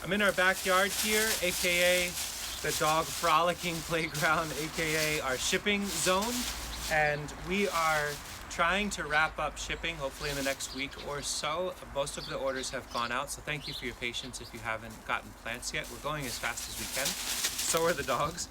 I'm in our backyard here, aka the dog frolicking playground, aka our shipping zone, and we are trying to wrap up shipping hopefully in the next week or so. Most of the orders have gone out, so thank you for your patience if you haven't gotten plants yet. We're going as fast as we can. So are the dogs.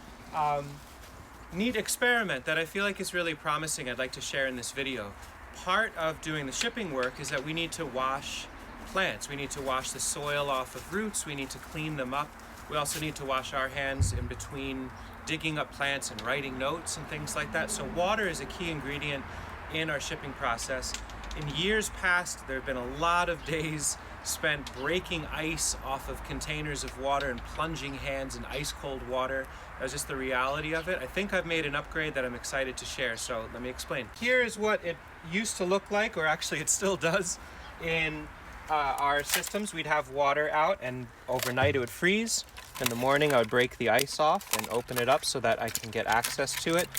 Neat experiment that I feel like is really promising I'd like to share in this video. Part of doing the shipping work is that we need to wash plants. We need to wash the soil off of roots. We need to clean them up. We also need to wash our hands in between digging up plants and writing notes and things like that. So water is a key ingredient in our shipping process. In years past, there have been a lot of days spent breaking ice off of containers of water and plunging hands in ice cold water. That was just the reality of it. I think I've made an upgrade that I'm excited to share, so let me explain. Here is what it used to look like, or actually it still does, in our systems. We'd have water out and overnight it would freeze. In the morning I would break the ice off and open it up so that I can get access to it.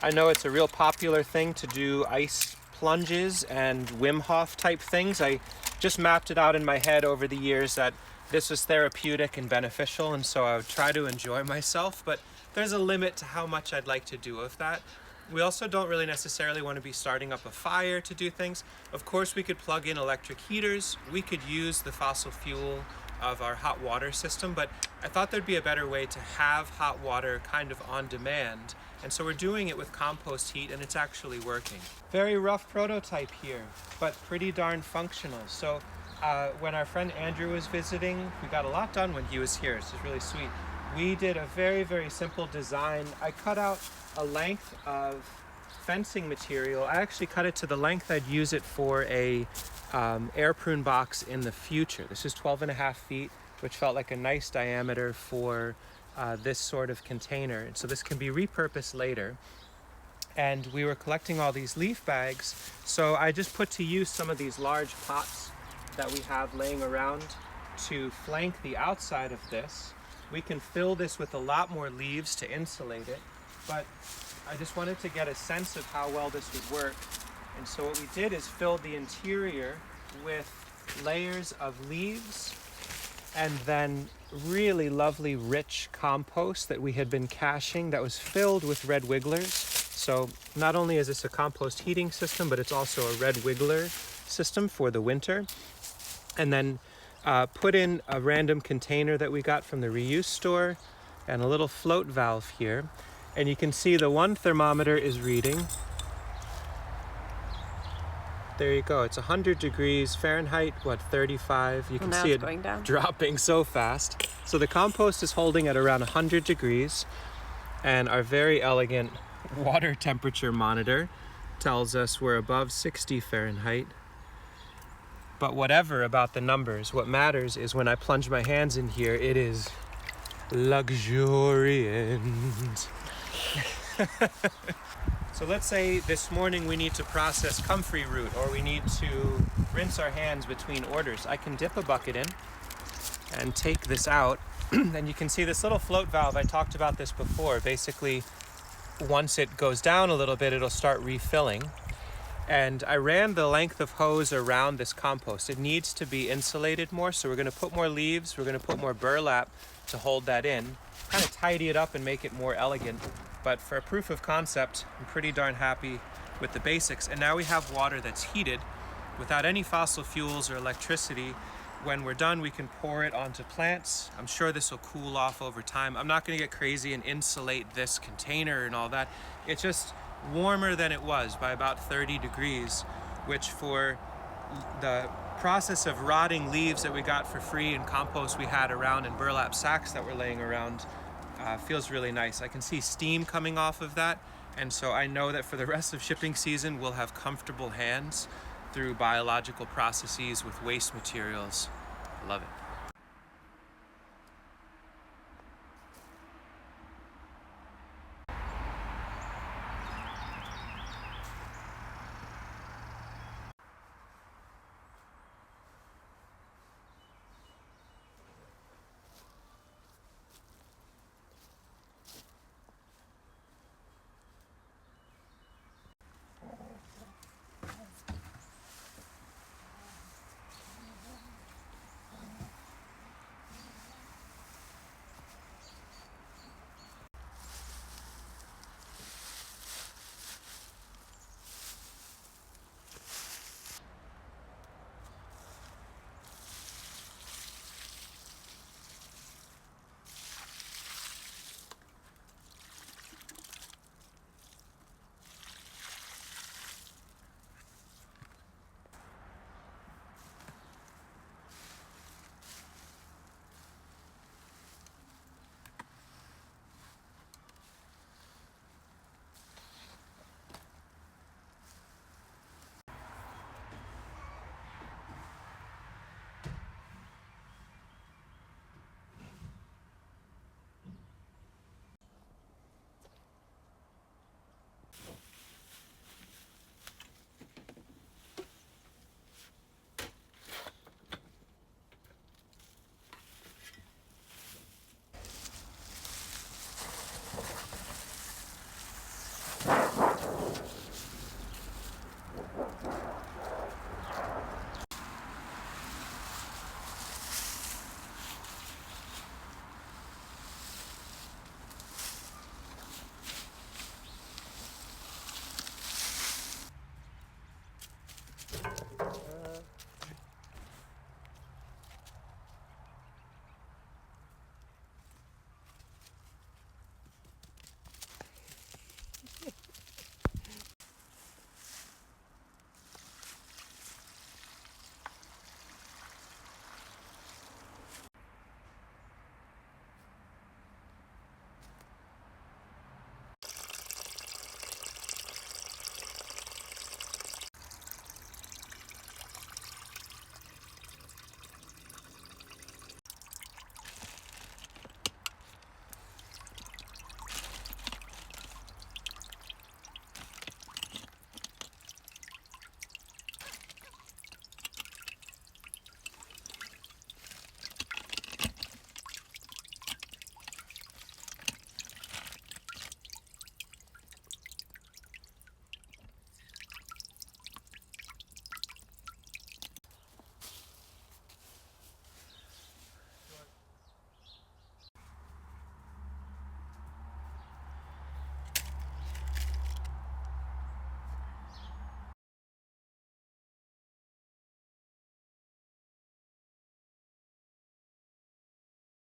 I know it's a real popular thing to do ice plunges and Wim Hof type things. I just mapped it out in my head over the years that this was therapeutic and beneficial, and so I would try to enjoy myself, but there's a limit to how much I'd like to do of that. We also don't really necessarily want to be starting up a fire to do things. Of course, we could plug in electric heaters. We could use the fossil fuel of our hot water system, but I thought there'd be a better way to have hot water kind of on demand. And so we're doing it with compost heat, and it's actually working. Very rough prototype here, but pretty darn functional. So when our friend Andrew was visiting, we got a lot done when he was here. It's just really sweet. We did a very, very simple design. I cut out a length of fencing material. I actually cut it to the length I'd use it for a air prune box in the future. This is 12.5 feet, which felt like a nice diameter for this sort of container. And so this can be repurposed later. And we were collecting all these leaf bags, so I just put to use some of these large pots that we have laying around to flank the outside of this. We can fill this with a lot more leaves to insulate it, but I just wanted to get a sense of how well this would work. And so what we did is fill the interior with layers of leaves and then really lovely rich compost that we had been caching that was filled with red wigglers. So not only is this a compost heating system, but it's also a red wiggler system for the winter. And then put in a random container that we got from the reuse store and a little float valve here. And you can see the one thermometer is reading. There you go. It's 100 degrees Fahrenheit, 35. You can see it going down, dropping so fast. So the compost is holding at around 100 degrees, and our very elegant water temperature monitor tells us we're above 60 Fahrenheit. But whatever about the numbers, what matters is when I plunge my hands in here, it is luxuriant. So let's say this morning we need to process comfrey root, or we need to rinse our hands between orders. I can dip a bucket in and take this out. And you can see this little float valve. I talked about this before. Basically, once it goes down a little bit, it'll start refilling. And I ran the length of hose around this compost. It needs to be insulated more, so we're going to put more leaves, we're going to put more burlap to hold that in, kind of tidy it up and make it more elegant. But for a proof of concept, I'm pretty darn happy with the basics. And now we have water that's heated without any fossil fuels or electricity. When we're done, we can pour it onto plants. I'm sure this will cool off over time. I'm not going to get crazy and insulate this container and all that. It's just warmer than it was by about 30 degrees, which for the process of rotting leaves that we got for free and compost we had around in burlap sacks that were laying around feels really nice. I can see steam coming off of that, and so I know that for the rest of shipping season we'll have comfortable hands through biological processes with waste materials. I love it.